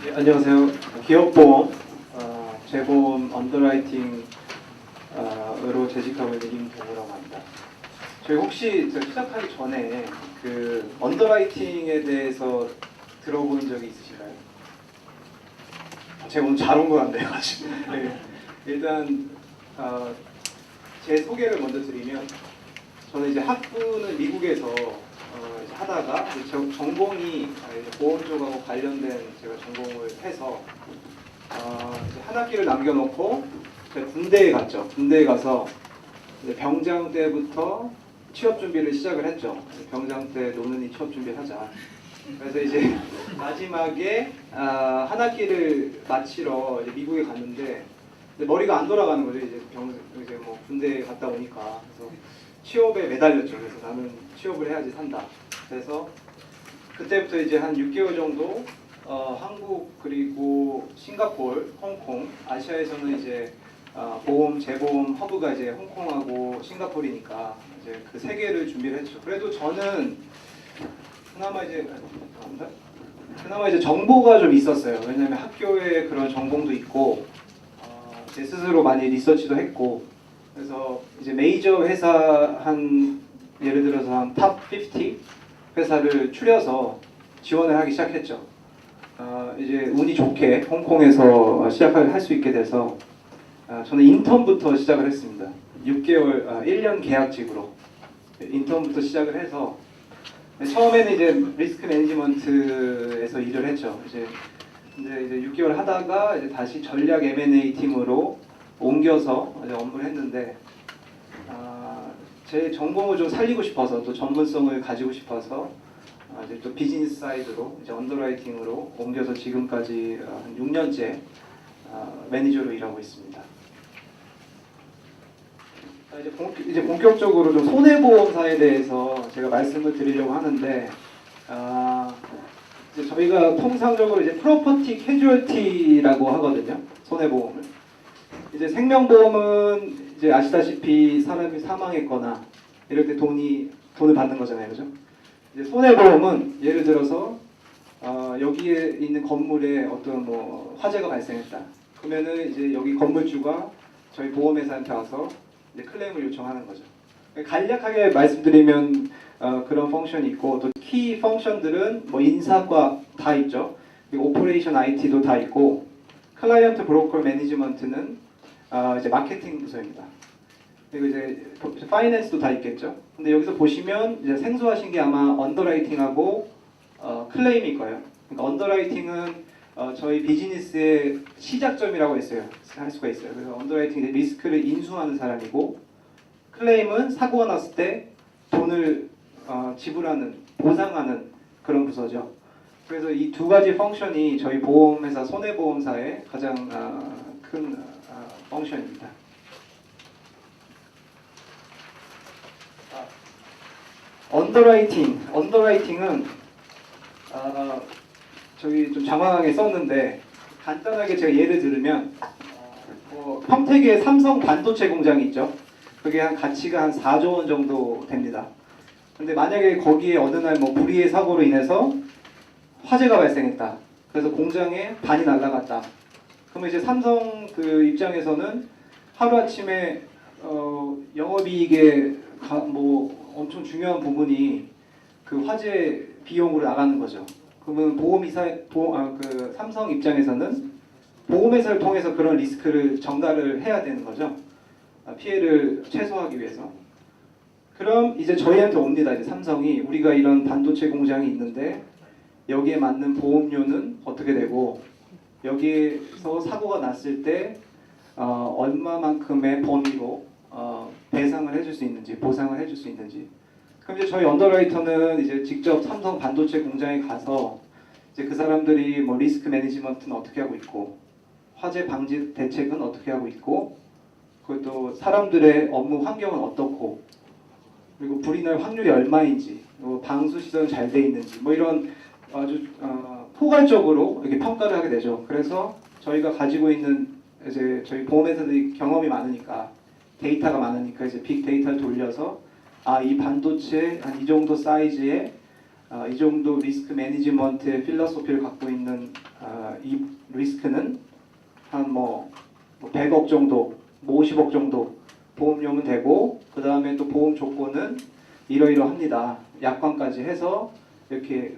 네, 안녕하세요. 기업보험, 재보험 언더라이팅으로 재직하고 있는 임동우라고 합니다. 저희 혹시 시작하기 전에 그 언더라이팅에 대해서 들어본 적이 있으신가요? 제가 오늘 잘 온 것 같네요. 네. 일단 제 소개를 먼저 드리면 저는 이제 학부는 미국에서 이제 하다가 이제 전공이 보험 쪽하고 관련된 제가 전공을 해서 이제 한 학기를 남겨놓고 제가 군대에 갔죠. 군대에 가서 이제 병장 때부터 취업 준비를 시작을 했죠. 병장 때 노는이 취업 준비를 하자. 그래서 이제 마지막에 한 학기를 마치러 이제 미국에 갔는데 머리가 안 돌아가는 거죠. 이제 뭐 군대에 갔다 오니까. 그래서 취업에 매달렸죠. 그래서 나는 취업을 해야지 산다. 그래서 그때부터 이제 한 6개월 정도 한국 그리고 싱가포르, 홍콩, 아시아에서는 이제 보험, 재보험 허브가 이제 홍콩하고 싱가포르니까 이제 그 세 개를 준비를 했죠. 그래도 저는 그나마 이제 정보가 좀 있었어요. 왜냐하면 학교에 그런 전공도 있고 제 스스로 많이 리서치도 했고 그래서 이제 메이저 회사 한 예를 들어서 한 탑 50 회사를 추려서 지원을 하기 시작했죠. 이제 운이 좋게 홍콩에서 시작을 할 수 있게 돼서 저는 인턴부터 시작을 했습니다. 6개월, 1년 계약직으로 인턴부터 시작을 해서 처음에는 이제 리스크 매니지먼트에서 일을 했죠. 근데 이제 6개월 하다가 이제 다시 전략 M&A 팀으로 옮겨서 이제 업무를 했는데 제 전공을 좀 살리고 싶어서 또 전문성을 가지고 싶어서 이제 또 비즈니스 사이드로 이제 언더라이팅으로 옮겨서 지금까지 한 6년째 매니저로 일하고 있습니다. 이제 본격적으로 좀 손해보험사에 대해서 제가 말씀을 드리려고 하는데 이제 저희가 통상적으로 이제 프로퍼티 캐주얼티라고 하거든요. 손해보험을. 이제 생명보험은 이제 아시다시피 사람이 사망했거나 이럴 때 돈을 받는 거잖아요, 그죠? 이제 손해보험은 예를 들어서 여기에 있는 건물에 어떤 뭐 화재가 발생했다. 그러면은 이제 여기 건물주가 저희 보험회사한테 와서 이제 클레임을 요청하는 거죠. 간략하게 말씀드리면 그런 펑션이 있고 또 키 펑션들은 뭐 인사과 다 있죠. 그리고 오퍼레이션 IT도 다 있고 클라이언트 브로커 매니지먼트는 이제 마케팅 부서입니다. 그리고 이제 파이낸스도 다 있겠죠. 근데 여기서 보시면 이제 생소하신 게 아마 언더라이팅하고 클레임일 거예요. 그러니까 언더라이팅은 저희 비즈니스의 시작점이라고 할 수가 있어요. 그래서 언더라이팅은 리스크를 인수하는 사람이고 클레임은 사고가 났을 때 돈을 지불하는 보상하는 그런 부서죠. 그래서 이 두 가지 펑션이 저희 보험회사 손해보험사의 가장 큰 펑션입니다. 언더라이팅은 저기 좀 장황하게 썼는데 간단하게 제가 예를 들면 평택에 삼성 반도체 공장이 있죠. 그게 한 가치가 한 4조 원 정도 됩니다. 근데 만약에 거기에 어느 날 뭐 불의의 사고로 인해서 화재가 발생했다. 그래서 공장에 반이 날아갔다. 그러면 이제 삼성 그 입장에서는 하루아침에 영업이익의 뭐 엄청 중요한 부분이 그 화재 비용으로 나가는 거죠. 그러면 그 삼성 입장에서는 보험회사를 통해서 그런 리스크를 전가를 해야 되는 거죠. 피해를 최소화하기 위해서. 그럼 이제 저희한테 옵니다. 이제 삼성이 우리가 이런 반도체 공장이 있는데 여기에 맞는 보험료는 어떻게 되고 여기에서 사고가 났을 때 얼마만큼의 범위로 배상을 해줄 수 있는지 보상을 해줄 수 있는지. 그럼 이제 저희 언더라이터는 이제 직접 삼성 반도체 공장에 가서 이제 그 사람들이 뭐 리스크 매니지먼트는 어떻게 하고 있고 화재 방지 대책은 어떻게 하고 있고 그것도 사람들의 업무 환경은 어떻고 그리고 불이 날 확률이 얼마인지 방수 시설은 잘 돼 있는지 뭐 이런 아주 포괄적으로 이렇게 평가를 하게 되죠. 그래서 저희가 가지고 있는 이제 저희 보험회사들이 경험이 많으니까 데이터가 많으니까 이제 빅데이터를 돌려서 이 반도체 한 이 정도 사이즈의 이 정도 리스크 매니지먼트의 필로소피를 갖고 있는 이 리스크는 한 뭐 100억 정도, 뭐 50억 정도 보험료면 되고 그 다음에 또 보험 조건은 이러이러합니다. 약관까지 해서 이렇게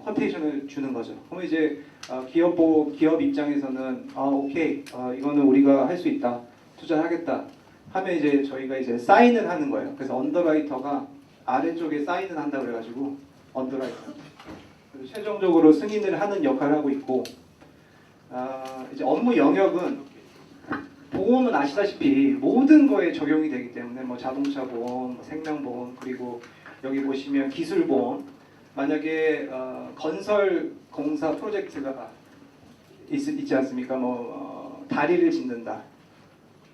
쿼테이션을 주는 거죠. 그럼 이제 기업 입장에서는 오케이 이거는 우리가 할 수 있다, 투자하겠다 하면 이제 저희가 이제 사인을 하는 거예요. 그래서 언더라이터가 아래쪽에 사인을 한다 그래가지고 언더라이터. 그래서 최종적으로 승인을 하는 역할을 하고 있고 이제 업무 영역은 보험은 아시다시피 모든 거에 적용이 되기 때문에 뭐 자동차 보험, 뭐 생명보험 그리고 여기 보시면 기술보험 만약에 건설 공사 프로젝트가 있지 않습니까? 다리를 짓는다,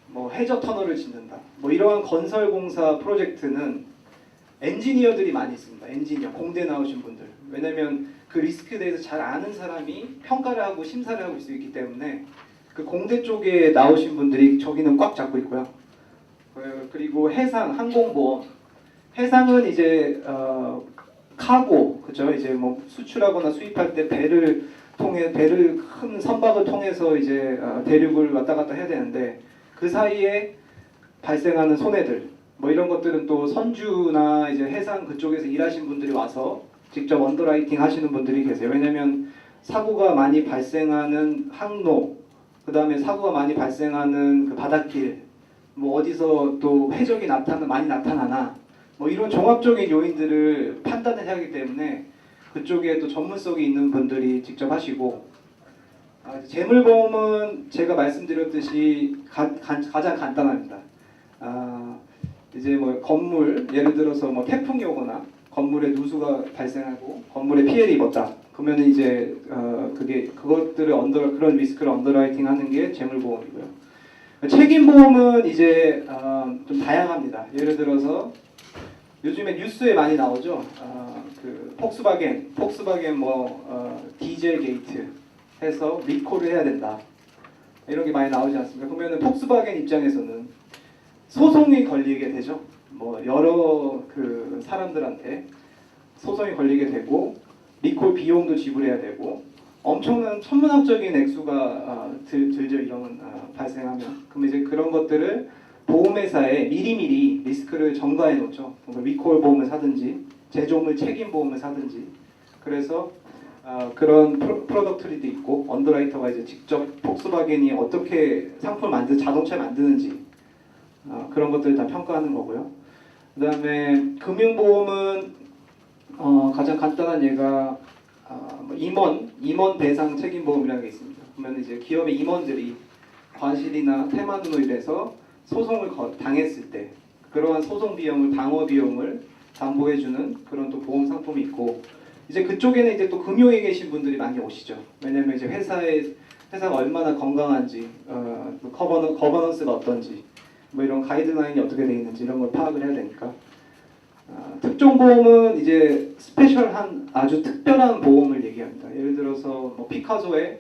뭐 해저 터널을 짓는다, 뭐 이러한 건설 공사 프로젝트는 엔지니어들이 많이 있습니다. 엔지니어, 공대 나오신 분들. 왜냐면 그 리스크에 대해서 잘 아는 사람이 평가를 하고 심사를 하고 있을 수 있기 때문에 그 공대 쪽에 나오신 분들이 저기는 꽉 잡고 있고요. 그리고 해상, 항공보험. 해상은 이제 카고, 그죠? 이제 뭐 수출하거나 수입할 때 배를 큰 선박을 통해서 이제 대륙을 왔다 갔다 해야 되는데 그 사이에 발생하는 손해들, 뭐 이런 것들은 또 선주나 이제 해상 그쪽에서 일하신 분들이 와서 직접 언더라이팅 하시는 분들이 계세요. 왜냐면 사고가 많이 발생하는 항로, 그 다음에 사고가 많이 발생하는 그 바닷길, 뭐 어디서 또 해적이 많이 나타나나, 뭐 이런 종합적인 요인들을 판단을 해야 하기 때문에 그쪽에 또 전문성이 있는 분들이 직접 하시고, 재물보험은 제가 말씀드렸듯이 가장 간단합니다. 이제 뭐 건물, 예를 들어서 뭐 태풍이 오거나 건물에 누수가 발생하고 건물에 피해를 입었다. 그러면 이제 그것들을 그런 리스크를 언더라이팅하는 게 재물보험이고요. 책임보험은 이제 좀 다양합니다. 예를 들어서 요즘에 뉴스에 많이 나오죠. 그 폭스바겐 디젤 게이트 해서 리콜을 해야 된다. 이런 게 많이 나오지 않습니까? 그러면은 폭스바겐 입장에서는 소송이 걸리게 되죠. 뭐 여러 그 사람들한테 소송이 걸리게 되고 리콜 비용도 지불해야 되고 엄청난 천문학적인 액수가 들죠. 이런 발생하면. 그럼 이제 그런 것들을 보험회사에 미리미리 리스크를 점가해 놓죠. 리콜 보험을 사든지 제조물 책임 보험을 사든지. 그래서 그런 프로덕트리도 있고 언더라이터가 이제 직접 폭스바겐이 어떻게 자동차를 만드는지 그런 것들을 다 평가하는 거고요. 그다음에 금융보험은 가장 간단한 예가 임원 배상 책임보험이라는 게 있습니다. 그러면 이제 기업의 임원들이 과실이나 태만으로 인해서 소송을 당했을 때 그러한 소송 비용을 방어 비용을 담보해주는 그런 또 보험 상품이 있고 이제 그쪽에는 이제 또 금융에 계신 분들이 많이 오시죠. 왜냐면 이제 회사가 얼마나 건강한지, 거버넌스가 어떤지, 뭐 이런 가이드라인이 어떻게 돼 있는지 이런 걸 파악을 해야 되니까. 특종보험은 이제 스페셜한 아주 특별한 보험을 얘기합니다. 예를 들어서 뭐 피카소의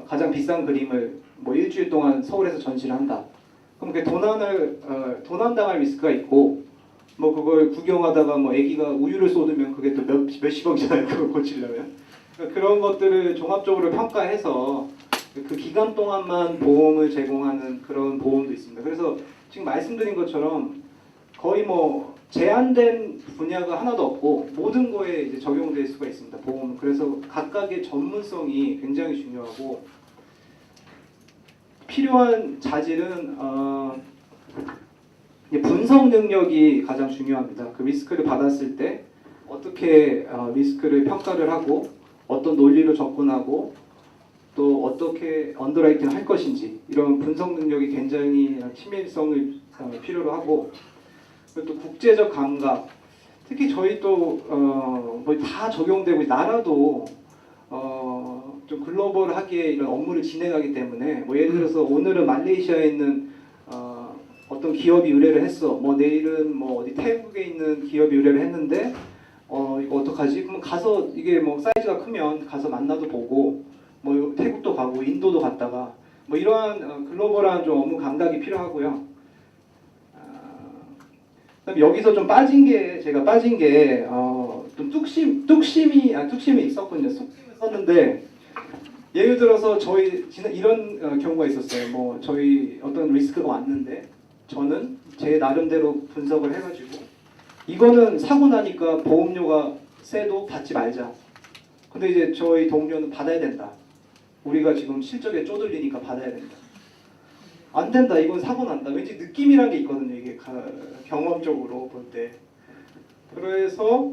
가장 비싼 그림을 뭐 일주일 동안 서울에서 전시를 한다. 그럼 그게 도난당할 리스크가 있고 뭐 그걸 구경하다가 뭐 아기가 우유를 쏟으면 그게 또 몇십억이잖아요. 그걸 고치려면. 그러니까 그런 것들을 종합적으로 평가해서 그 기간 동안만 보험을 제공하는 그런 보험도 있습니다. 그래서 지금 말씀드린 것처럼 거의 뭐 제한된 분야가 하나도 없고 모든 거에 이제 적용될 수가 있습니다. 보험은. 그래서 각각의 전문성이 굉장히 중요하고 필요한 자질은 분석 능력이 가장 중요합니다. 그 리스크를 받았을 때 어떻게 리스크를 평가를 하고 어떤 논리로 접근하고 또 어떻게 언더라이팅 할 것인지 이런 분석 능력이 굉장히 친밀성을 필요로 하고 또 국제적 감각 특히 저희 또 뭐 다 적용되고 나라도 좀 글로벌하게 이런 업무를 진행하기 때문에 뭐 예를 들어서 오늘은 말레이시아에 있는 어떤 기업이 의뢰를 했어. 뭐 내일은 뭐 어디 태국에 있는 기업이 의뢰를 했는데 이거 어떡하지? 그럼 가서 이게 뭐 사이즈가 크면 가서 만나도 보고 뭐 태국도 가고 인도도 갔다가 뭐 이러한 글로벌한 좀 업무 감각이 필요하고요. 그다음에 여기서 좀 제가 빠진 게 좀 뚝심이 있었거든요. 뚝심을 썼는데 예를 들어서 저희 이런 경우가 있었어요. 뭐 저희 어떤 리스크가 왔는데 저는 제 나름대로 분석을 해가지고 이거는 사고 나니까 보험료가 세도 받지 말자. 근데 이제 저희 동료는 받아야 된다. 우리가 지금 실적에 쪼들리니까 받아야 된다. 안 된다. 이건 사고 난다. 왠지 느낌이란 게 있거든요. 이게 경험적으로 볼 때. 그래서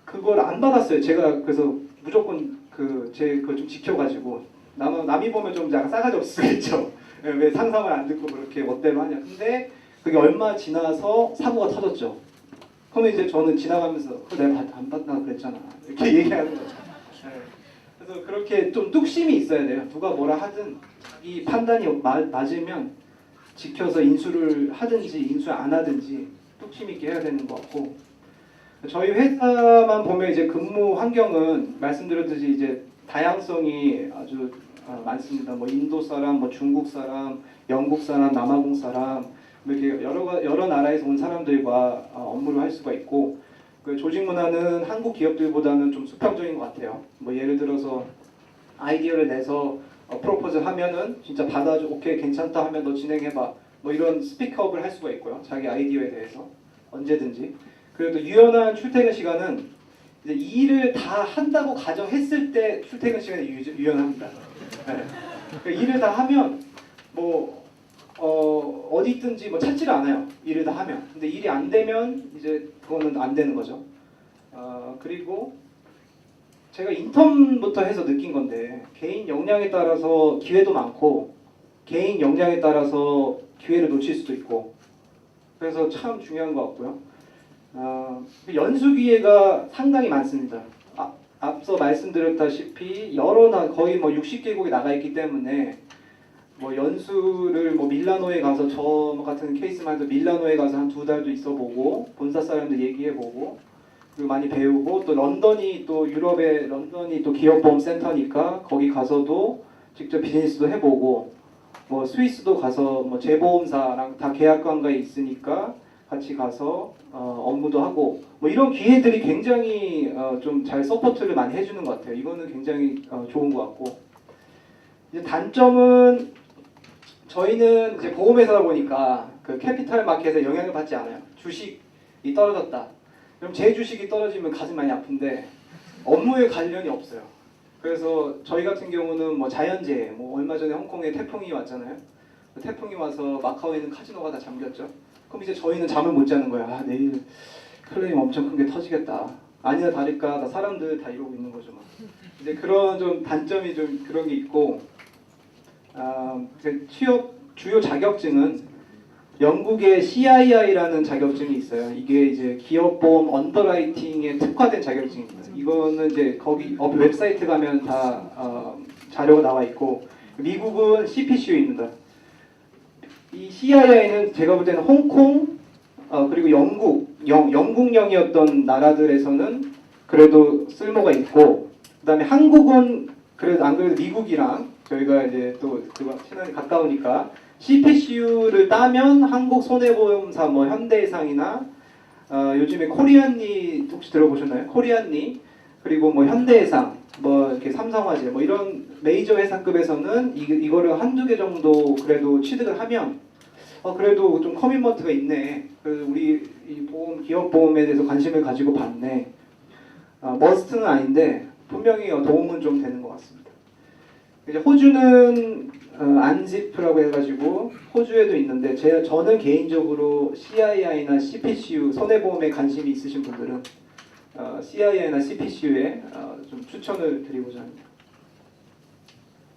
그걸 안 받았어요. 제가 그래서 무조건 그걸 좀 지켜가지고 남이 보면 좀 약간 싸가지 없을 수 있죠. 왜 상상을 안 듣고 그렇게 멋대로 하냐. 근데 그게 얼마 지나서 사고가 터졌죠. 그러면 이제 저는 지나가면서 내가 안 받나 그랬잖아. 이렇게 얘기하는 거죠. 그래서 그렇게 좀 뚝심이 있어야 돼요. 누가 뭐라 하든 자기 판단이 맞으면 지켜서 인수를 하든지 인수 안 하든지 뚝심 있게 해야 되는 것 같고, 저희 회사만 보면 이제 근무 환경은 말씀드렸듯이 이제 다양성이 아주 많습니다. 뭐 인도 사람, 뭐 중국 사람, 영국 사람, 남아공 사람 이렇게 여러 나라에서 온 사람들과 업무를 할 수가 있고, 그 조직 문화는 한국 기업들보다는 좀 수평적인 것 같아요. 뭐 예를 들어서 아이디어를 내서 프로포즈 하면은 진짜 받아줘, 오케이 괜찮다 하면 너 진행해봐. 뭐 이런 스피크업을 할 수가 있고요. 자기 아이디어에 대해서 언제든지. 그래도 유연한 출퇴근 시간은 이제 일을 다 한다고 가정했을 때 출퇴근 시간이 유연합니다. 네. 그러니까 일을 다 하면 뭐 어디 있든지 뭐 찾지를 않아요. 일을 다 하면. 근데 일이 안 되면 이제 그거는 안 되는 거죠. 그리고 제가 인턴부터 해서 느낀 건데 개인 역량에 따라서 기회도 많고 개인 역량에 따라서 기회를 놓칠 수도 있고, 그래서 참 중요한 것 같고요. 연수 기회가 상당히 많습니다. 앞서 말씀드렸다시피 거의 뭐 60개국에 나가 있기 때문에 뭐 연수를 뭐 밀라노에 가서 저 같은 케이스만 해도 밀라노에 가서 한 2달도 있어보고 본사 사람들 얘기해보고 그리고 많이 배우고, 또 유럽의 런던이 또 기업보험 센터니까 거기 가서도 직접 비즈니스도 해보고, 뭐 스위스도 가서 뭐 재보험사랑 다 계약 관계에 있으니까 같이 가서 업무도 하고, 뭐 이런 기회들이 굉장히 좀 잘 서포트를 많이 해주는 것 같아요. 이거는 굉장히 좋은 것 같고, 이제 단점은 저희는 이제 보험회사다 보니까 그 캐피탈 마켓에 영향을 받지 않아요. 주식이 떨어졌다. 그럼 제 주식이 떨어지면 가슴 많이 아픈데 업무에 관련이 없어요. 그래서 저희 같은 경우는 뭐 자연재해, 뭐 얼마 전에 홍콩에 태풍이 왔잖아요. 태풍이 와서 마카오에 있는 카지노가 다 잠겼죠. 그럼 이제 저희는 잠을 못 자는 거야. 내일 클레임 엄청 큰 게 터지겠다. 아니나 다를까 다 사람들 다 이러고 있는 거죠. 막. 이제 그런 좀 단점이 좀 그런 게 있고, 취업 주요 자격증은 영국의 CII라는 자격증이 있어요. 이게 이제 기업보험 언더라이팅에 특화된 자격증입니다. 이거는 이제 거기 웹사이트 가면 다 자료가 나와 있고, 미국은 CPCU입니다. 이 CII는 제가 볼 때는 홍콩 그리고 영국령이었던 나라들에서는 그래도 쓸모가 있고, 그다음에 한국은 그래도 안 그래도 미국이랑 저희가 이제 또 친하게 가까우니까 CPCU를 따면 한국 손해보험사 뭐 현대해상이나 요즘에 코리안리 혹시 들어보셨나요? 코리안리 그리고 뭐 현대해상 뭐 이렇게 삼성화재 뭐 이런 메이저 회사급에서는 이거를 한두 개 정도 그래도 취득을 하면 그래도 좀 커밋먼트가 있네. 그래서 우리 이 기업 보험에 대해서 관심을 가지고 봤네. 머스트는 아닌데 분명히 도움은 좀 되는 것 같습니다. 이제 호주는 안지프라고 해가지고 호주에도 있는데 저는 개인적으로 CII나 CPCU 손해보험에 관심이 있으신 분들은 CII나 CPCU에 좀 추천을 드리고자 합니다.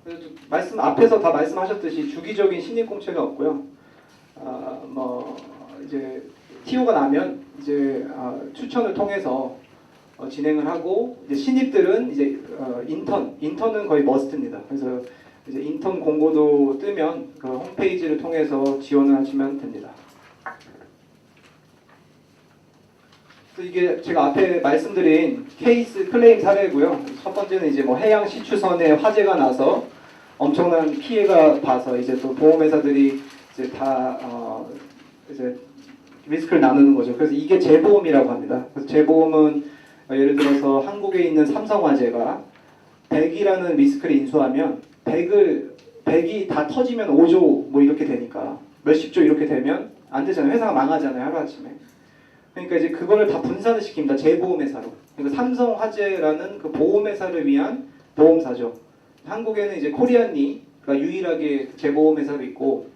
그래서 앞에서 다 말씀하셨듯이 주기적인 신입 공채가 없고요. 뭐 이제 TO가 나면 이제 추천을 통해서 진행을 하고, 이제 신입들은 이제 인턴은 거의 머스트입니다. 그래서 이제 인턴 공고도 뜨면 그 홈페이지를 통해서 지원을 하시면 됩니다. 그래서 이게 제가 앞에 말씀드린 케이스 클레임 사례고요. 첫 번째는 이제 뭐 해양 시추선에 화재가 나서 엄청난 피해가 봐서 이제 또 보험회사들이 이제 다 이제 리스크를 나누는 거죠. 그래서 이게 재보험이라고 합니다. 그래서 재보험은 예를 들어서 한국에 있는 삼성화재가 100이라는 리스크를 인수하면 100이 다 터지면 5조 뭐 이렇게 되니까 몇십 조 이렇게 되면 안 되잖아요. 회사가 망하잖아요. 하루아침에. 그러니까 이제 그거를 다 분산을 시킵니다. 재보험회사로. 그러니까 삼성화재라는 그 보험회사를 위한 보험사죠. 한국에는 이제 코리안리가 유일하게 재보험회사로 있고,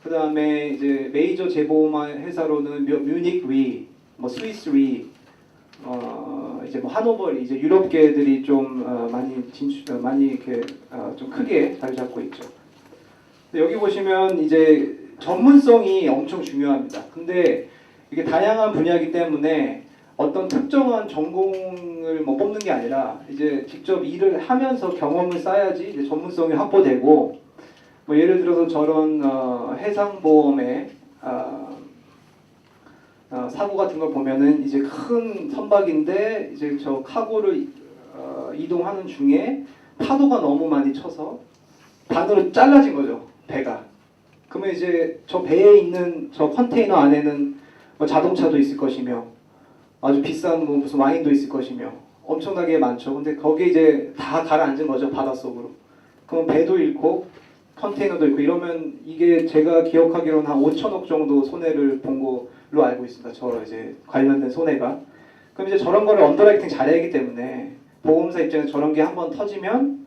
그 다음에 이제 메이저 재보험회사로는 뮤닉 리, 뭐 스위스 리, 이제 뭐 하노버 이제 유럽계들이 좀 많이 이렇게 좀 크게 자리 잡고 있죠. 여기 보시면 이제 전문성이 엄청 중요합니다. 근데 이게 다양한 분야이기 때문에 어떤 특정한 전공을 뭐 뽑는 게 아니라 이제 직접 일을 하면서 경험을 쌓아야지 이제 전문성이 확보되고, 뭐 예를 들어서 저런 해상보험의 사고 같은 걸 보면은 이제 큰 선박인데 이제 저 카고를 이동하는 중에 파도가 너무 많이 쳐서 반으로 잘라진 거죠, 배가. 그러면 이제 저 배에 있는 저 컨테이너 안에는 뭐 자동차도 있을 것이며 아주 비싼 뭐 무슨 와인도 있을 것이며 엄청나게 많죠. 근데 거기에 이제 다 가라앉은 거죠, 바닷속으로. 그럼 배도 잃고 컨테이너도 있고 이러면 이게 제가 기억하기로는 한 5천억 정도 손해를 본 걸로 알고 있습니다. 저 이제 관련된 손해가. 그럼 이제 저런 거를 언더라이팅 잘해야 하기 때문에 보험사 입장에서 저런 게 한번 터지면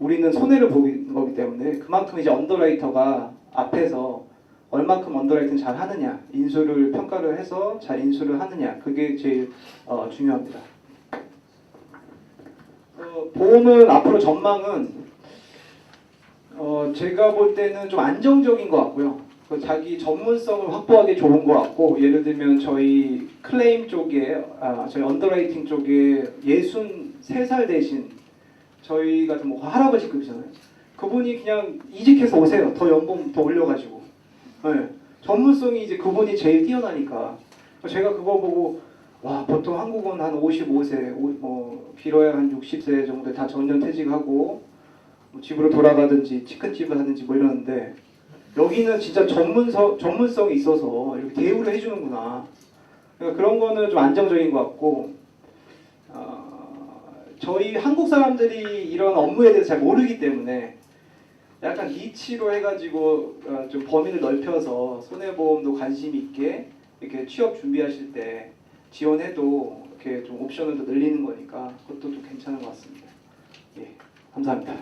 우리는 손해를 보는 거기 때문에 그만큼 이제 언더라이터가 앞에서 얼만큼 언더라이팅 잘 하느냐, 인수를 평가를 해서 잘 인수를 하느냐, 그게 제일 중요합니다. 보험은 앞으로 전망은 제가 볼 때는 좀 안정적인 것 같고요. 자기 전문성을 확보하기 좋은 것 같고, 예를 들면 저희 클레임 쪽에 저희 언더라이팅 쪽에 63살 대신 저희 같은 뭐 할아버지급이잖아요. 그분이 그냥 이직해서 오세요. 더 연봉 더 올려가지고. 네. 전문성이 이제 그분이 제일 뛰어나니까. 제가 그거 보고 와, 보통 한국은 한 55세, 뭐 길어야 한 60세 정도에 다 정년퇴직하고 뭐 집으로 돌아가든지 치킨집을 하든지 뭐 이러는데, 여기는 진짜 전문성이 있어서 이렇게 대우를 해주는구나. 그러니까 그런 거는 좀 안정적인 것 같고, 저희 한국 사람들이 이런 업무에 대해서 잘 모르기 때문에 약간 니치로 해가지고 좀 범위를 넓혀서 손해보험도 관심 있게 이렇게 취업 준비하실 때 지원해도 이렇게 좀 옵션을 더 늘리는 거니까 그것도 좀 괜찮은 것 같습니다. 예, 감사합니다.